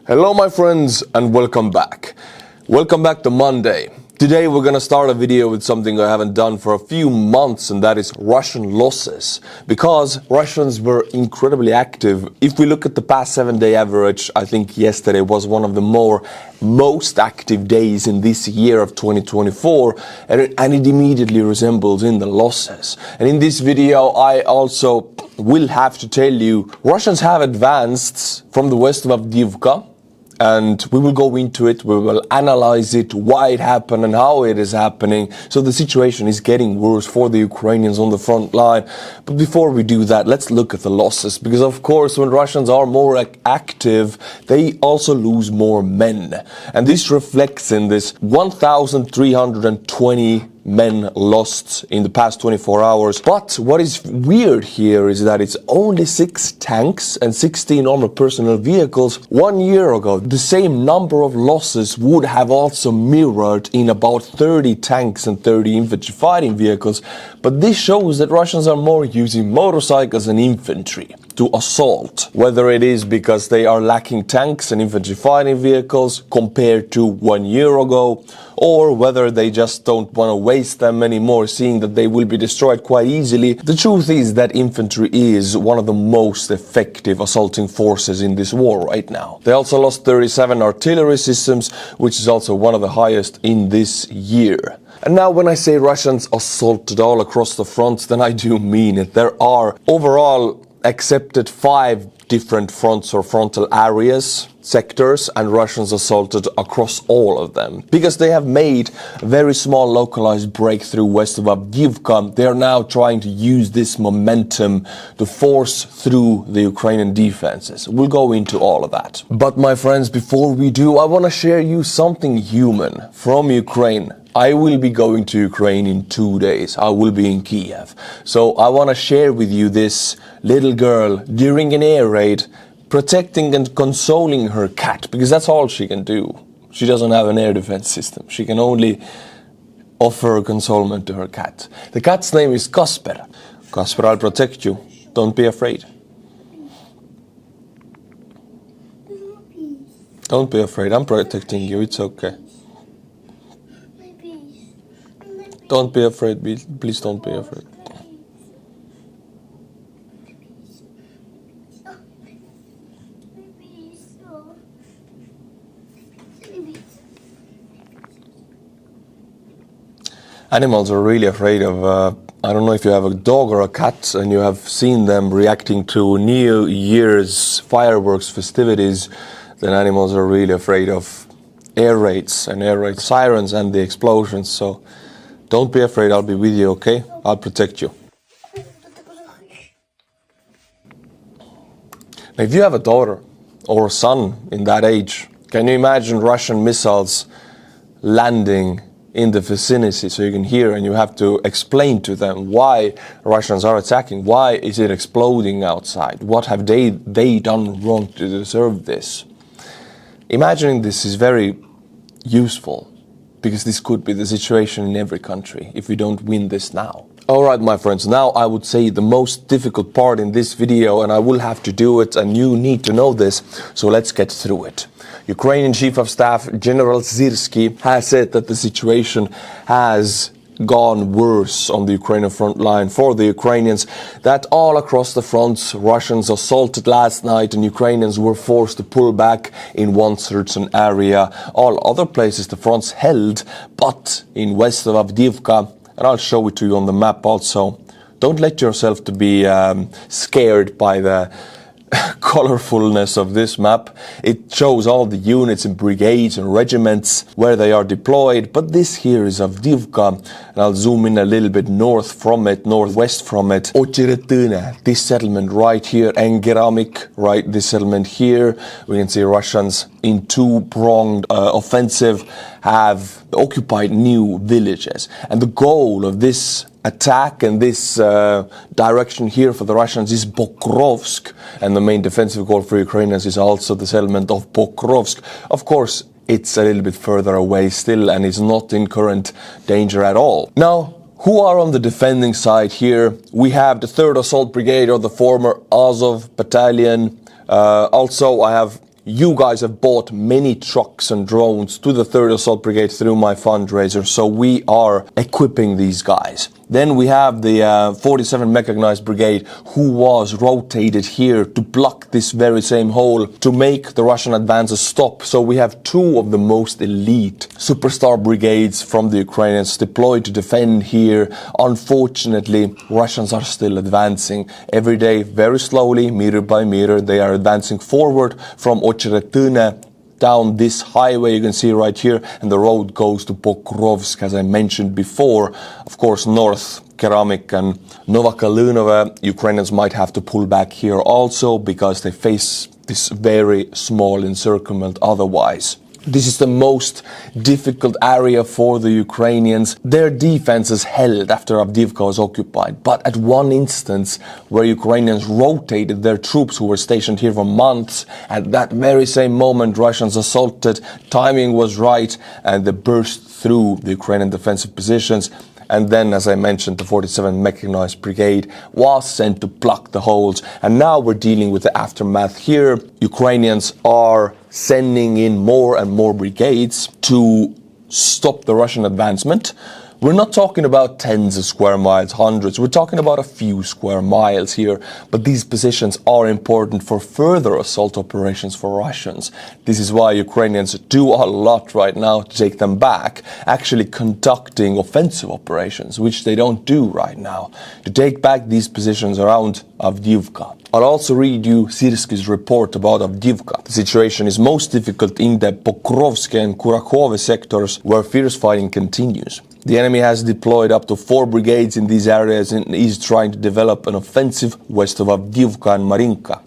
Hello my friends and welcome back. Welcome back to Monday. Today we're gonna start a video with something I haven't done for a few months, and that is Russian losses. Because Russians were incredibly active. If we look at the past 7-day average, I think yesterday was one of the most active days in this year of 2024, and it immediately resembles in the losses. And in this video I also will have to tell you Russians have advanced from the west of Divka. And we will go into it, we will analyze it, why it happened and how it is happening. So the situation is getting worse for the Ukrainians on the front line. But before we do that, let's look at the losses. Because of course, when Russians are more active, they also lose more men. And this reflects in this 1,320 men lost in the past 24 hours. But what is weird here is that it's only 6 tanks and 16 armored personnel vehicles. 1 year ago, the same number of losses would have also mirrored in about 30 tanks and 30 infantry fighting vehicles. But this shows that Russians are more using motorcycles and infantry to assault, whether it is because they are lacking tanks and infantry fighting vehicles compared to 1 year ago, or whether they just don't want to waste them anymore, seeing that they will be destroyed quite easily. The truth is that infantry is one of the most effective assaulting forces in this war right now. They also lost 37 artillery systems, which is also one of the highest in this year. And now when I say Russians assaulted all across the front, then I do mean it. There are overall accepted 5 different fronts or frontal areas, sectors, and Russians assaulted across all of them. Because they have made a very small localized breakthrough west of Divka, they are now trying to use this momentum to force through the Ukrainian defenses. We'll go into all of that. But my friends, before we do, I want to share you something human from Ukraine. I will be going to Ukraine in 2 days. I will be in Kyiv. So I want to share with you this little girl during an air raid protecting and consoling her cat, because that's all she can do. She doesn't have an air defense system. She can only offer consolement to her cat. The cat's name is Kasper. Kasper, I'll protect you. Don't be afraid. Don't be afraid. I'm protecting you. It's okay. Don't be afraid, please don't be afraid. Animals are really afraid of, I don't know if you have a dog or a cat and you have seen them reacting to New Year's fireworks festivities, then animals are really afraid of air raids and air raid sirens and the explosions. So don't be afraid, I'll be with you, okay? I'll protect you. Now, if you have a daughter or a son in that age, can you imagine Russian missiles landing in the vicinity so you can hear, and you have to explain to them why Russians are attacking? Why is it exploding outside? What have they done wrong to deserve this? Imagining this is very useful, because this could be the situation in every country if we don't win this now. Alright my friends, now I would say the most difficult part in this video, and I will have to do it and you need to know this, so let's get through it. Ukrainian Chief of Staff General Syrskyi has said that the situation has gone worse on the Ukrainian front line for the Ukrainians, that all across the fronts Russians assaulted last night and Ukrainians were forced to pull back in one certain area. All other places the fronts held, but in west of Avdiivka, and I'll show it to you on the map also. Don't let yourself to be scared by the colorfulness of this map. It shows all the units and brigades and regiments where they are deployed, but this here is Avdiivka, and I'll zoom in a little bit north from it, northwest from it. Ocheretine, this settlement right here, Engeramik, right, this settlement here. We can see Russians in two-pronged offensive have occupied new villages, and the goal of this attack and this direction here for the Russians is Pokrovsk, and the main defensive goal for Ukrainians is also the settlement of Pokrovsk. Of course, it's a little bit further away still and is not in current danger at all. Now, who are on the defending side here? We have the 3rd Assault Brigade, or the former Azov Battalion. Also, I have You guys have bought many trucks and drones to the 3rd Assault Brigade through my fundraiser, so we are equipping these guys. Then we have the 47 Mechanized Brigade, who was rotated here to block this very same hole to make the Russian advances stop. So we have 2 of the most elite superstar brigades from the Ukrainians deployed to defend here. Unfortunately, Russians are still advancing every day, very slowly, meter by meter. They are advancing forward from Ocheretine down this highway you can see right here, and the road goes to Pokrovsk, as I mentioned before. Of course, north Keramik and Novokalynove, Ukrainians might have to pull back here also because they face this very small encirclement otherwise. This is the most difficult area for the Ukrainians. Their defense is held after Avdiivka was occupied. But at one instance where Ukrainians rotated their troops who were stationed here for months, at that very same moment Russians assaulted, timing was right, and they burst through the Ukrainian defensive positions. And then, as I mentioned, the 47 Mechanized Brigade was sent to block the holes. And now we're dealing with the aftermath here. Ukrainians are sending in more and more brigades to stop the Russian advancement. We're not talking about tens of square miles, hundreds. We're talking about a few square miles here. But these positions are important for further assault operations for Russians. This is why Ukrainians do a lot right now to take them back, actually conducting offensive operations, which they don't do right now, to take back these positions around Avdiivka. I'll also read you Sirsky's report about Avdiivka. The situation is most difficult in the Pokrovsk and Kurakhove sectors, where fierce fighting continues. The enemy has deployed up to 4 brigades in these areas and is trying to develop an offensive west of Avdiivka and Marinka,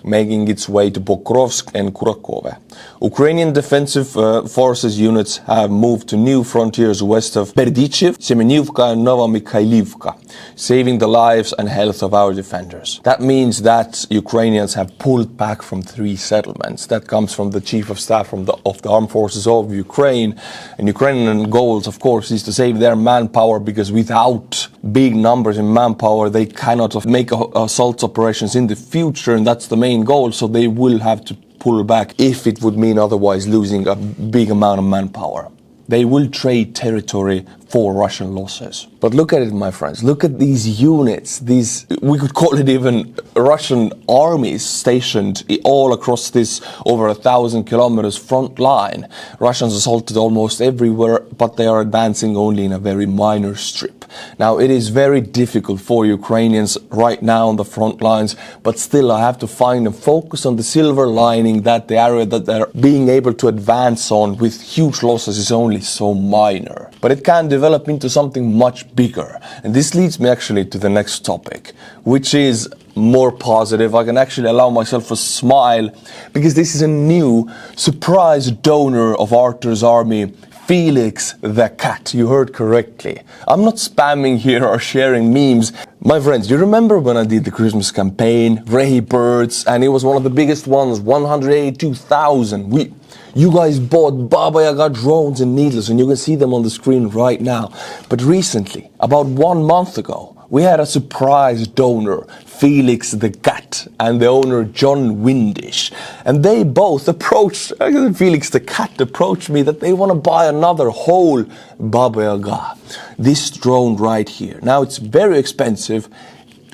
making its way to Pokrovsk and Kurakhove. Ukrainian defensive forces units have moved to new frontiers west of Berdichev, Semenyivka and Novomikhailivka, saving the lives and health of our defenders. That means that Ukrainians have pulled back from 3 settlements. That comes from the Chief of Staff of the Armed Forces of Ukraine. And Ukrainian goals, of course, is to save their manpower, because without big numbers in manpower, they cannot make assault operations in the future, and that's the main goal. So they will have to pull back if it would mean otherwise losing a big amount of manpower. They will trade territory for Russian losses. But look at it, my friends. Look at these units. These, we could call it even Russian armies stationed all across this over 1,000 kilometers front line. Russians assaulted almost everywhere, but they are advancing only in a very minor strip. Now, it is very difficult for Ukrainians right now on the front lines, but still I have to find and focus on the silver lining that the area that they're being able to advance on with huge losses is only so minor. But it can develop into something much bigger. And this leads me actually to the next topic, which is more positive. I can actually allow myself a smile, because this is a new surprise donor of Artur's army, Felix the Cat. You heard correctly. I'm not spamming here or sharing memes. My friends, you remember when I did the Christmas campaign, REHI Birds, and it was one of the biggest ones, 182,000. You guys bought Babayaga drones and needles, and you can see them on the screen right now. But recently, about 1 month ago, we had a surprise donor, Felix the Cat, and the owner John Windish. And they both approached, Felix the Cat approached me that they want to buy another whole Babayaga. This drone right here. Now, it's very expensive.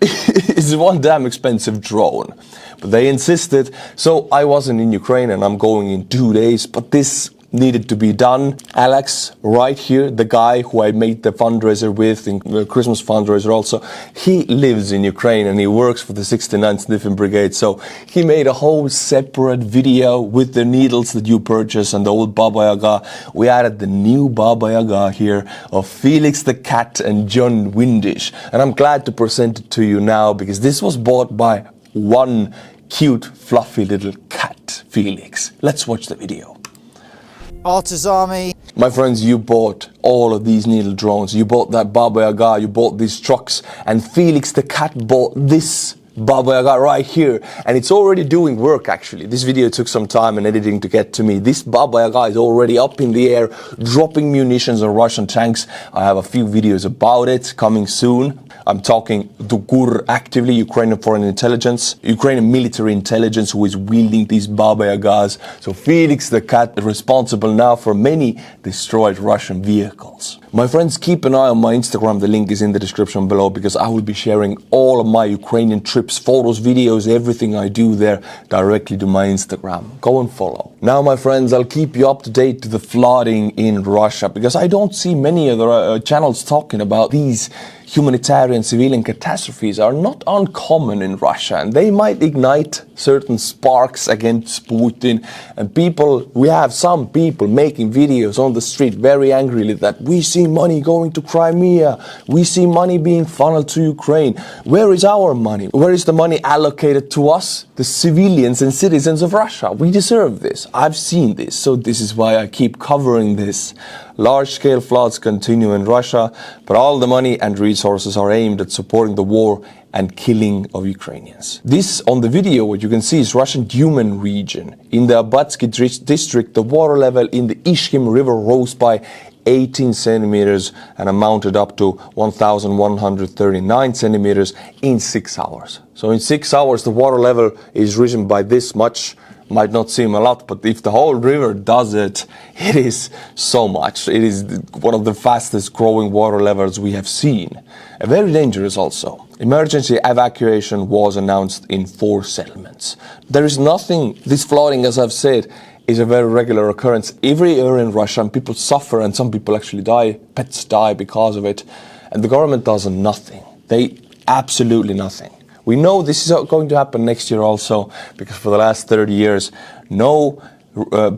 It's one damn expensive drone. But they insisted, so I wasn't in Ukraine and I'm going in 2 days, but this needed to be done. Alex, right here, the guy who I made the fundraiser with, in the Christmas fundraiser also, he lives in Ukraine and he works for the 69th Sniffing Brigade, so he made a whole separate video with the needles that you purchase and the old Babayaga. We added the new Babayaga here of Felix the Cat and John Windish, and I'm glad to present it to you now, because this was bought by one cute, fluffy little cat, Felix. Let's watch the video. Artur's army. My friends, you bought all of these needle drones. You bought that Babayaga, you bought these trucks, and Felix the Cat bought this Babayaga right here, and it's already doing work actually. This video took some time and editing to get to me. This Babayaga is already up in the air, dropping munitions on Russian tanks. I have a few videos about it coming soon. I'm talking the GUR actively, Ukrainian foreign intelligence, Ukrainian military intelligence who is wielding these Babayagas. So Felix the Cat is responsible now for many destroyed Russian vehicles. My friends, keep an eye on my Instagram. The link is in the description below because I will be sharing all of my Ukrainian trips, photos, videos, everything I do there directly to my Instagram. Go and follow. Now, my friends, I'll keep you up to date to the flooding in Russia because I don't see many other channels talking about these humanitarian civilian catastrophes are not uncommon in Russia, and they might ignite certain sparks against Putin. And we have some people making videos on the street very angrily that we see money going to Crimea, we see money being funneled to Ukraine. Where is our money? Where is the money allocated to us, the civilians and citizens of Russia? We deserve this. I've seen this, so this is why I keep covering this. Large-scale floods continue in Russia, but all the money and resources are aimed at supporting the war and killing of Ukrainians. This on the video, what you can see is Russian Duman region. In the Abatsky district, the water level in the Ishkim River rose by 18 centimeters and amounted up to 1,139 centimeters in 6 hours. So in 6 hours, the water level is risen by this much. Might not seem a lot, but if the whole river does it, it is so much. It is one of the fastest growing water levels we have seen. Very dangerous also. Emergency evacuation was announced in 4 settlements. There is nothing, this flooding, as I've said, is a very regular occurrence every year in Russia, and people suffer and some people actually die, pets die because of it, and the government does nothing. Absolutely nothing. We know this is going to happen next year also, because for the last 30 years, no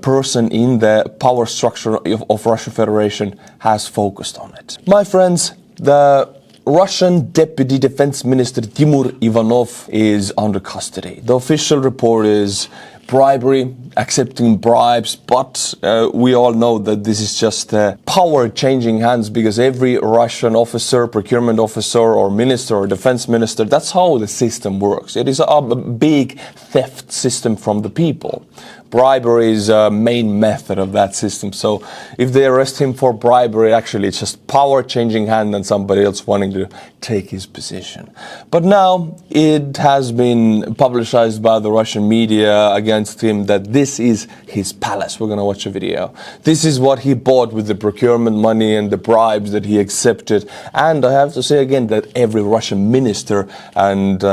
person in the power structure of Russian Federation has focused on it. My friends, the Russian Deputy Defense Minister Timur Ianov is under custody. The official report is bribery, accepting bribes, but we all know that this is just power changing hands, because every Russian officer, procurement officer or minister or defense minister, that's how the system works. It is a big theft system from the people. Bribery is a main method of that system. So if they arrest him for bribery, actually it's just power changing hand and somebody else wanting to take his position. But now it has been publicized by the Russian media against him that this is his palace. We're going to watch a video. This is what he bought with the procurement money and the bribes that he accepted. And I have to say again that every Russian minister and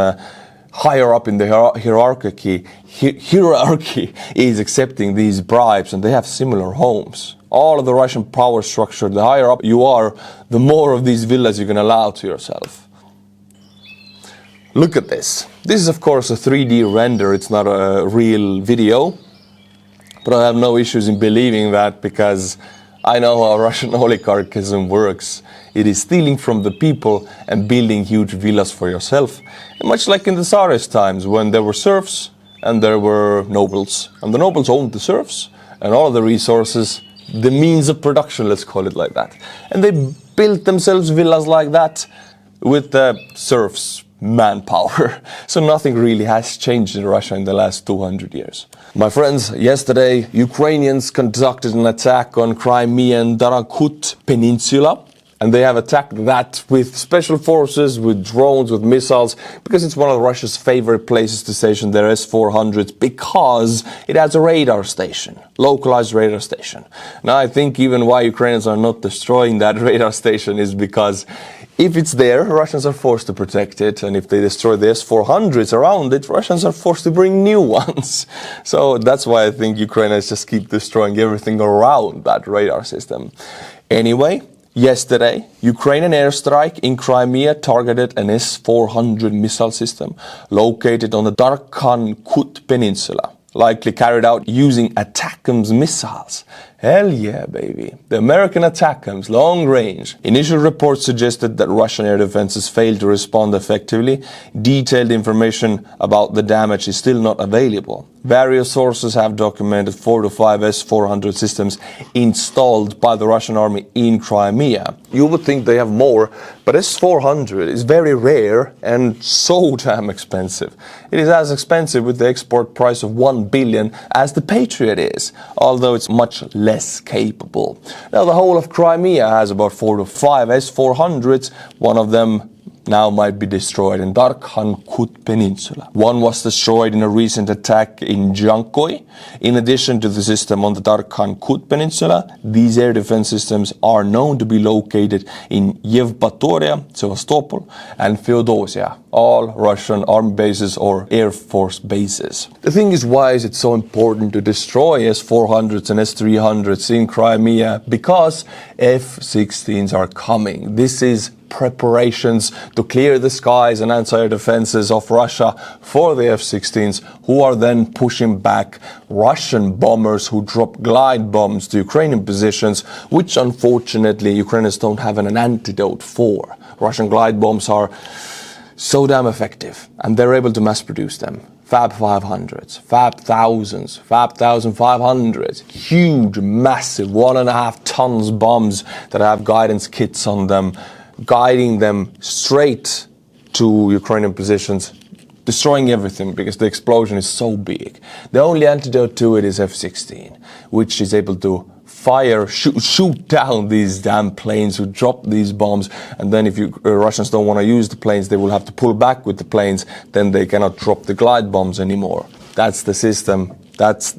higher up in the hierarchy is accepting these bribes, and they have similar homes. All of the Russian power structure, the higher up you are, the more of these villas you can allow to yourself. Look at this. This is of course a 3D render, it's not a real video, but I have no issues in believing that, because I know how Russian oligarchism works. It is stealing from the people and building huge villas for yourself. And much like in the Tsarist times, when there were serfs and there were nobles. And the nobles owned the serfs and all of the resources, the means of production, let's call it like that. And they built themselves villas like that with the serfs' manpower. So nothing really has changed in Russia in the last 200 years. My friends, yesterday Ukrainians conducted an attack on Crimean Tarkhankut Peninsula. And they have attacked that with special forces, with drones, with missiles, because it's one of Russia's favorite places to station their S-400s, because it has a radar station, localized radar station. Now, I think even why Ukrainians are not destroying that radar station is because if it's there, Russians are forced to protect it. And if they destroy the S-400s around it, Russians are forced to bring new ones. So that's why I think Ukrainians just keep destroying everything around that radar system. Anyway, yesterday, Ukrainian airstrike in Crimea targeted an S-400 missile system located on the Tarkhankut Peninsula, likely carried out using ATACMS missiles. Hell yeah, baby. The American ATACMS, long range. Initial reports suggested that Russian air defenses failed to respond effectively. Detailed information about the damage is still not available. Various sources have documented 4 to 5 S-400 systems installed by the Russian army in Crimea. You would think they have more, but S-400 is very rare and so damn expensive. It is as expensive with the export price of 1 billion as the Patriot is, although it's much less capable. Now, the whole of Crimea has about 4 to 5 S-400s, one of them now might be destroyed in Tarkhankut Peninsula. One was destroyed in a recent attack in Jankoi. In addition to the system on the Tarkhankut Peninsula, these air defense systems are known to be located in Yevpatoria, Sevastopol, and Feodosia, all Russian army bases or air force bases. The thing is, why is it so important to destroy S-400s and S-300s in Crimea? Because F-16s are coming. This is preparations to clear the skies and anti-air defenses of Russia for the F-16s, who are then pushing back Russian bombers who drop glide bombs to Ukrainian positions, which unfortunately Ukrainians don't have an antidote for. Russian glide bombs are so damn effective, and they're able to mass produce them. Fab 500s, Fab 1000s, Fab 1500s, huge, massive 1.5 tons bombs that have guidance kits on them, guiding them straight to Ukrainian positions, destroying everything because the explosion is so big. The only antidote to it is F-16, which is able to fire, shoot down these damn planes who drop these bombs, and then if Russians don't want to use the planes, they will have to pull back with the planes, then they cannot drop the glide bombs anymore. That's the system. That's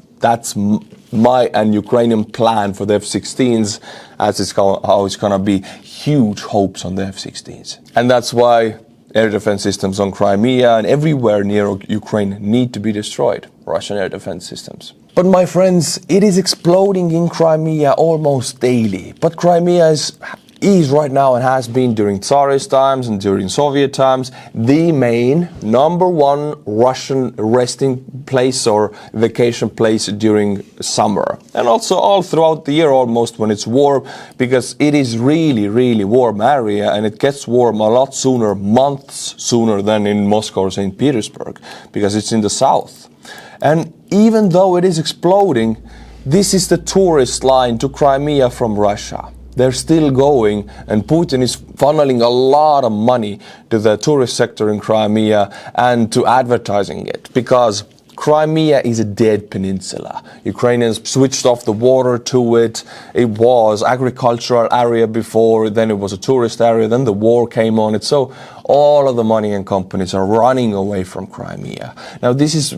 my and Ukrainian plan for the F-16s, as it's how it's going to be. Huge hopes on the F-16s. And that's why air defense systems on Crimea and everywhere near Ukraine need to be destroyed, Russian air defense systems. But my friends, it is exploding in Crimea almost daily. But Crimea is right now, and has been during Tsarist times and during Soviet times, the main #1 Russian resting place or vacation place during summer. And also all throughout the year almost when it's warm, because it is really, really warm area, and it gets warm a lot sooner, months sooner than in Moscow or St. Petersburg, because it's in the south. And even though it is exploding, this is the tourist line to Crimea from Russia. They're still going, and Putin is funneling a lot of money to the tourist sector in Crimea and to advertising it, because Crimea is a dead peninsula. Ukrainians switched off the water to it. It was agricultural area before, then it was a tourist area, then the war came on it. So all of the money and companies are running away from Crimea. Now this is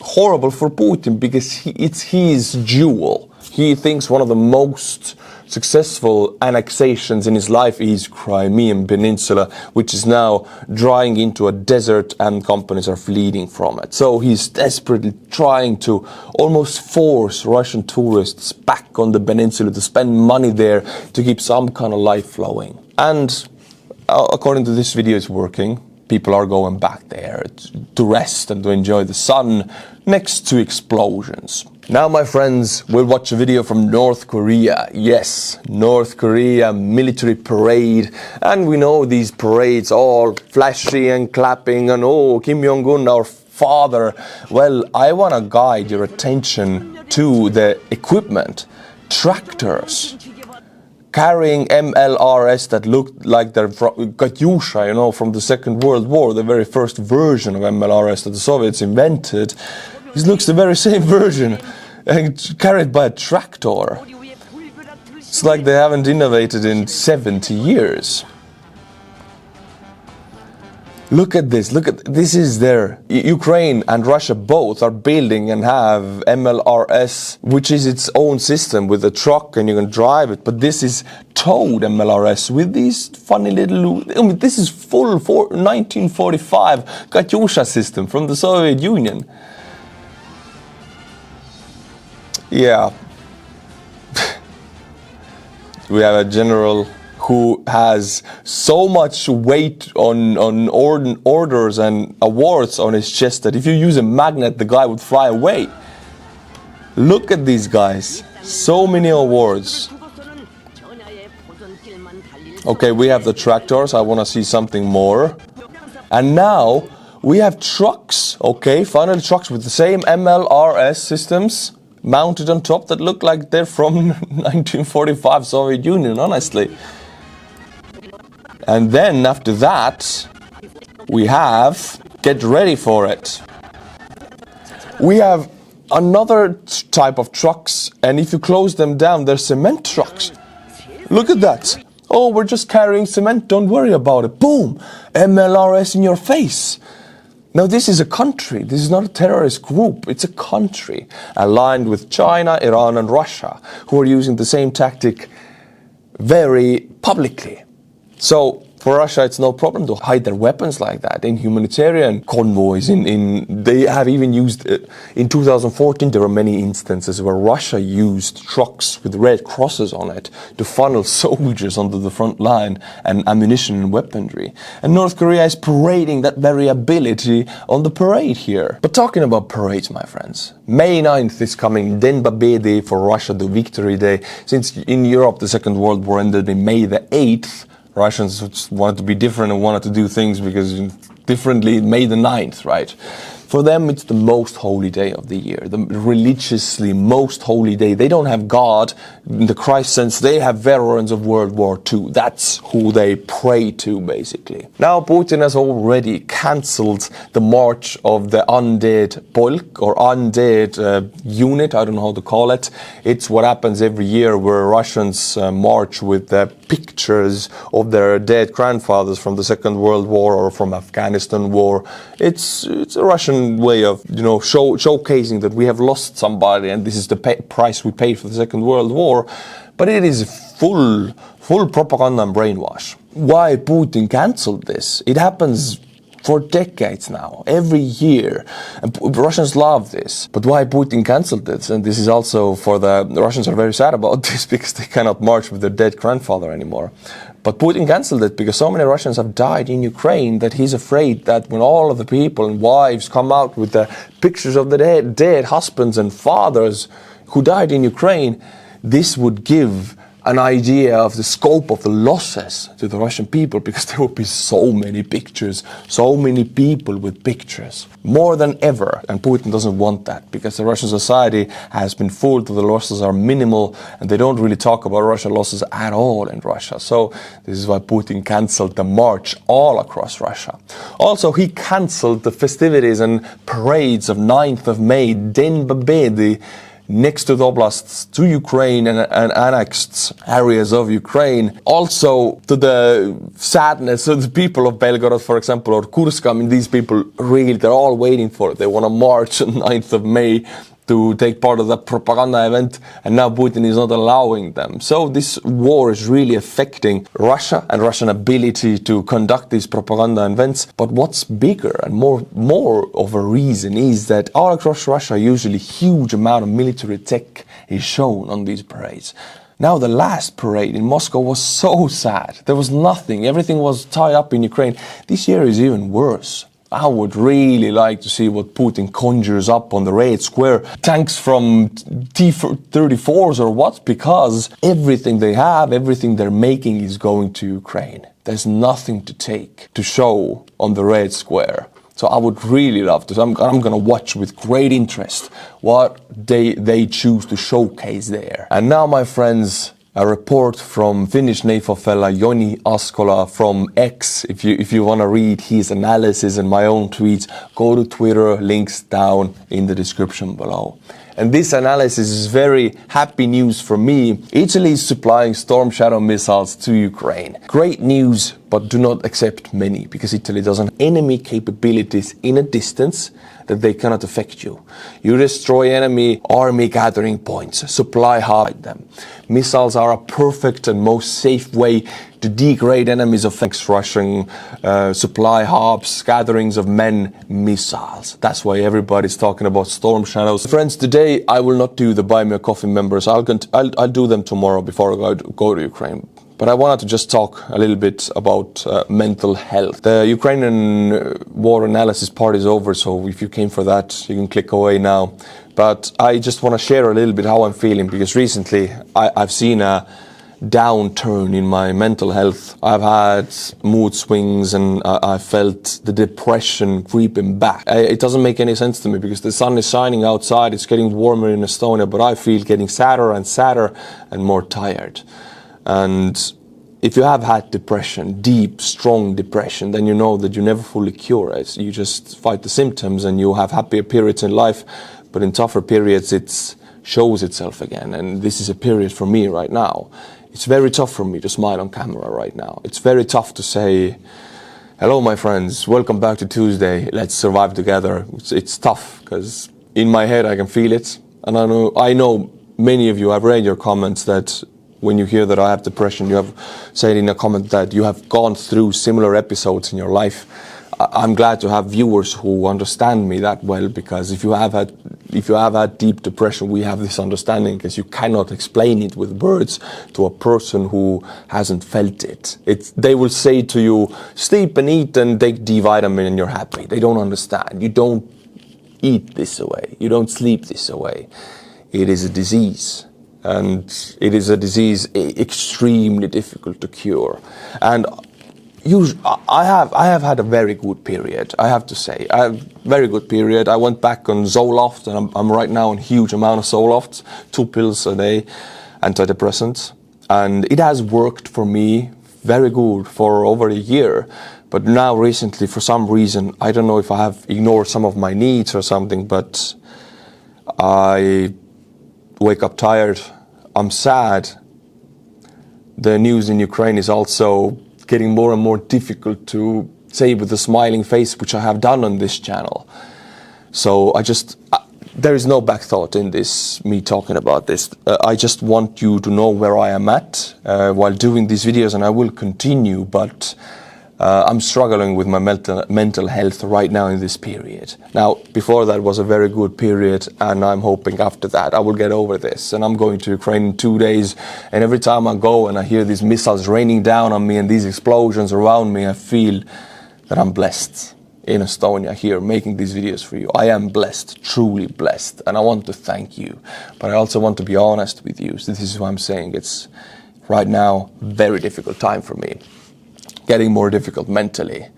horrible for Putin because it's his jewel. He thinks one of the most successful annexations in his life is Crimean Peninsula, which is now drying into a desert and companies are fleeing from it. So he's desperately trying to almost force Russian tourists back on the peninsula to spend money there to keep some kind of life flowing. And according to this video, it's working. People are going back there to rest and to enjoy the sun next to explosions. Now, my friends, we'll watch a video from North Korea. Yes, North Korea military parade. And we know these parades all flashy and clapping and oh, Kim Jong-un, our father. Well, I want to guide your attention to the equipment. Tractors carrying MLRS that looked like they're from Katyusha, you know, from the Second World War, the very first version of MLRS that the Soviets invented. This looks the very same version, carried by a tractor. It's like they haven't innovated in 70 years. Look at this, this is their, Ukraine and Russia both are building and have MLRS, which is its own system with a truck and you can drive it, but this is towed MLRS with these funny little, this is full 1945 Katyusha system from the Soviet Union. Yeah. We have a general who has so much weight on orders and awards on his chest that if you use a magnet, the guy would fly away. Look at these guys. So many awards. Okay, we have the tractors. I want to see something more. And now we have trucks. Okay, finally trucks with the same MLRS systems mounted on top that look like they're from 1945 Soviet Union, honestly. And then after that, we have, get ready for it. We have another type of trucks, and if you close them down, they're cement trucks. Look at that. Oh, we're just carrying cement, don't worry about it. Boom! MLRS in your face. Now this is a country, this is not a terrorist group, it's a country aligned with China, Iran and Russia, who are using the same tactic very publicly. So for Russia, it's no problem to hide their weapons like that. In humanitarian convoys, they have even used, in 2014, there were many instances where Russia used trucks with red crosses on it to funnel soldiers onto the front line and ammunition and weaponry. And North Korea is parading that very ability on the parade here. But talking about parades, my friends, May 9th is coming, Den Babedi for Russia, the Victory Day. Since in Europe, the Second World War ended in May the 8th, Russians just wanted to be different and wanted to do things because differently, May the 9th, right? For them, it's the most holy day of the year, the religiously most holy day. They don't have God in the Christ sense. They have veterans of World War II. That's who they pray to, basically. Now, Putin has already cancelled the march of the undead polk or undead unit. I don't know how to call it. It's what happens every year where Russians march with pictures of their dead grandfathers from the Second World War or from Afghanistan war. It's a Russian way of, showcasing that we have lost somebody and this is the price we paid for the Second World War. But it is full propaganda and brainwash. Why Putin cancelled this? It happens for decades now, every year. And Russians love this. But why Putin cancelled this? And this is also the Russians are very sad about this because they cannot march with their dead grandfather anymore. But Putin cancelled it because so many Russians have died in Ukraine that he's afraid that when all of the people and wives come out with the pictures of the dead husbands and fathers who died in Ukraine, this would give an idea of the scope of the losses to the Russian people, because there will be so many pictures, so many people with pictures, more than ever. And Putin doesn't want that, because the Russian society has been fooled that the losses are minimal, and they don't really talk about Russian losses at all in Russia. So this is why Putin cancelled the march all across Russia. Also, he cancelled the festivities and parades of 9th of May, Den Babedi, next to the oblasts, to Ukraine and annexed areas of Ukraine. Also, to the sadness of the people of Belgorod, for example, or Kursk. I mean, these people really, they're all waiting for it. They want to march on 9th of May to take part of that propaganda event, and now Putin is not allowing them. So this war is really affecting Russia and Russian ability to conduct these propaganda events. But what's bigger and more of a reason is that all across Russia, usually huge amount of military tech is shown on these parades. Now, the last parade in Moscow was so sad. There was nothing. Everything was tied up in Ukraine. This year is even worse. I would really like to see what Putin conjures up on the Red Square. Tanks from T-34s or what? Because everything they have, everything they're making is going to Ukraine. There's nothing to take, to show on the Red Square. So I would really love to. I'm going to watch with great interest what they choose to showcase there. And now, my friends, a report from Finnish NAFO fella Joni Askola from X. If you want to read his analysis and my own tweets, go to Twitter, links down in the description below. And this analysis is very happy news for me. Italy is supplying Storm Shadow missiles to Ukraine. Great news, but do not accept many, because Italy doesn't have enemy capabilities in a distance that they cannot affect you. You destroy enemy army gathering points, supply hide them. Missiles are a perfect and most safe way to degrade enemies of Russian supply hubs, gatherings of men, missiles. That's why everybody's talking about Storm Shadows. Friends, today I will not do the Buy Me a Coffee members. I'll do them tomorrow before I go to Ukraine. But I wanted to just talk a little bit about mental health. The Ukrainian war analysis part is over, so if you came for that, you can click away now. But I just want to share a little bit how I'm feeling, because recently I've seen a downturn in my mental health. I've had mood swings and I felt the depression creeping back. It doesn't make any sense to me, because the sun is shining outside, it's getting warmer in Estonia, but I feel getting sadder and sadder and more tired. And if you have had depression, deep, strong depression, then you know that you never fully cure it. You just fight the symptoms and you have happier periods in life, but in tougher periods it's shows itself again. And this is a period for me right now. It's very tough for me to smile on camera right now. It's very tough to say, hello, my friends, welcome back to Tuesday. Let's survive together. It's tough because in my head I can feel it. And I know many of you, I've read your comments that when you hear that I have depression, you have said in a comment that you have gone through similar episodes in your life. I'm glad to have viewers who understand me that well, because if you have had deep depression, we have this understanding, because you cannot explain it with words to a person who hasn't felt it. They will say to you, sleep and eat and take D vitamin and you're happy. They don't understand. You don't eat this away. You don't sleep this away. It is a disease. And it is a disease extremely difficult to cure. And I have had a very good period, I have to say. I have a very good period. I went back on Zoloft, and I'm right now on a huge amount of Zoloft, 2 pills a day, antidepressants. And it has worked for me very good for over a year. But now recently, for some reason, I don't know if I have ignored some of my needs or something, but I wake up tired, I'm sad. The news in Ukraine is also getting more and more difficult to say with a smiling face, which I have done on this channel. So there is no back thought in this, me talking about this. I just want you to know where I am at while doing these videos, and I will continue, but I'm struggling with my mental health right now in this period. Now, before that was a very good period, and I'm hoping after that I will get over this. And I'm going to Ukraine in 2 days, and every time I go and I hear these missiles raining down on me and these explosions around me, I feel that I'm blessed in Estonia here, making these videos for you. I am blessed, truly blessed, and I want to thank you. But I also want to be honest with you. So this is what I'm saying. It's right now a very difficult time for me. Getting more difficult mentally.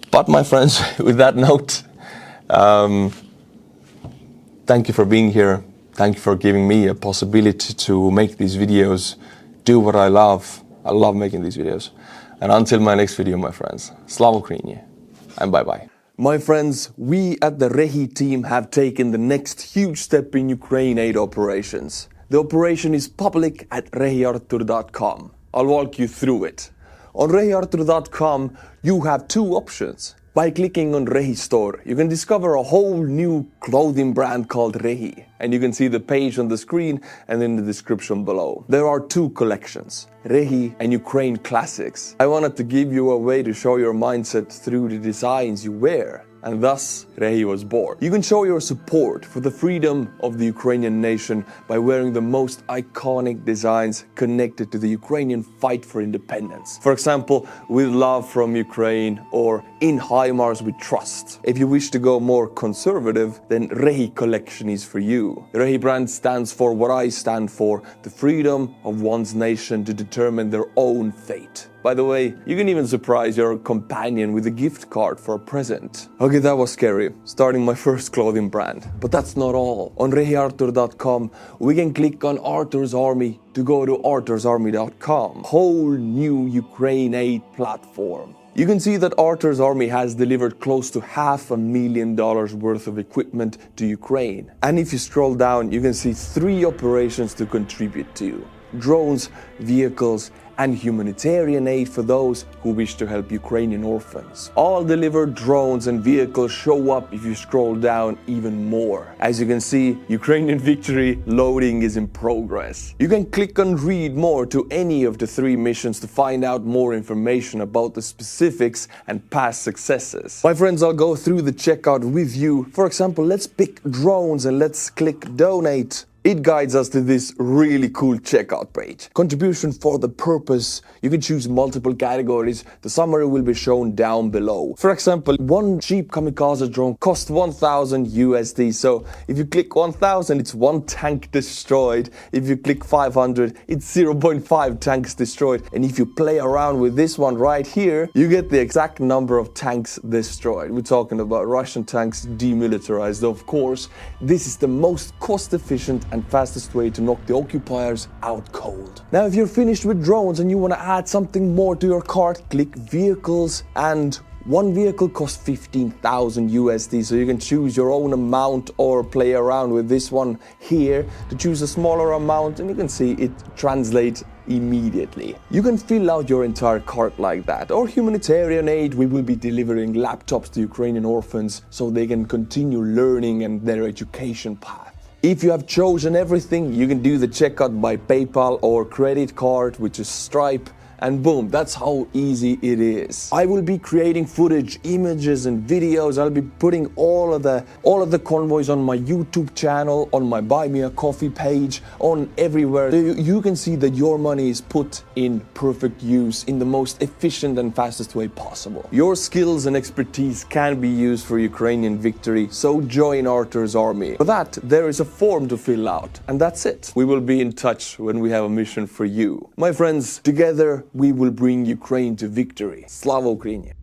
But my friends, with that note, thank you for being here. Thank you for giving me a possibility to make these videos, do what I love. I love making these videos. And until my next video, my friends, Slava Ukraini, and bye-bye. My friends, we at the REHI team have taken the next huge step in Ukraine aid operations. The operation is public at rehiartur.com. I'll walk you through it. On rehiartur.com, you have 2 options. By clicking on REHI Store, you can discover a whole new clothing brand called REHI, and you can see the page on the screen and in the description below. There are 2 collections, REHI and Ukraine Classics. I wanted to give you a way to show your mindset through the designs you wear. And thus, REHI was born. You can show your support for the freedom of the Ukrainian nation by wearing the most iconic designs connected to the Ukrainian fight for independence. For example, with love from Ukraine, or in HIMARS with trust. If you wish to go more conservative, then REHI collection is for you. The REHI brand stands for what I stand for, the freedom of one's nation to determine their own fate. By the way, you can even surprise your companion with a gift card for a present. Okay, that was scary, starting my first clothing brand. But that's not all. On rehiartur.com, we can click on Artur's Army to go to artursarmy.com. Whole new Ukraine aid platform. You can see that Artur's Army has delivered close to $500,000 worth of equipment to Ukraine. And if you scroll down, you can see 3 operations to contribute to: drones, vehicles, and humanitarian aid for those who wish to help Ukrainian orphans. All delivered drones and vehicles show up if you scroll down even more. As you can see, Ukrainian victory loading is in progress. You can click on read more to any of the 3 missions to find out more information about the specifics and past successes. My friends, I'll go through the checkout with you. For example, let's pick drones and let's click donate. It guides us to this really cool checkout page. Contribution for the purpose. You can choose multiple categories. The summary will be shown down below. For example, one cheap kamikaze drone costs 1,000 USD. So if you click 1,000, it's 1 tank destroyed. If you click 500, it's 0.5 tanks destroyed. And if you play around with this one right here, you get the exact number of tanks destroyed. We're talking about Russian tanks demilitarized, of course. This is the most cost-efficient and fastest way to knock the occupiers out cold. Now, if you're finished with drones and you want to add something more to your cart, click vehicles and One vehicle costs 15,000 USD, so you can choose your own amount or play around with this one here to choose a smaller amount, and you can see it translates immediately. You can fill out your entire cart like that. Or humanitarian aid, we will be delivering laptops to Ukrainian orphans so they can continue learning and their education path. If you have chosen everything, you can do the checkout by PayPal or credit card, which is Stripe, and boom, that's how easy it is. I will be creating footage, images and videos. I'll be putting all of the convoys on my YouTube channel, on my Buy Me a Coffee page, on everywhere. So you can see that your money is put in perfect use in the most efficient and fastest way possible. Your skills and expertise can be used for Ukrainian victory, so join Artur's army. For that, there is a form to fill out, and that's it. We will be in touch when we have a mission for you. My friends, together we will bring Ukraine to victory. Slava Ukraini!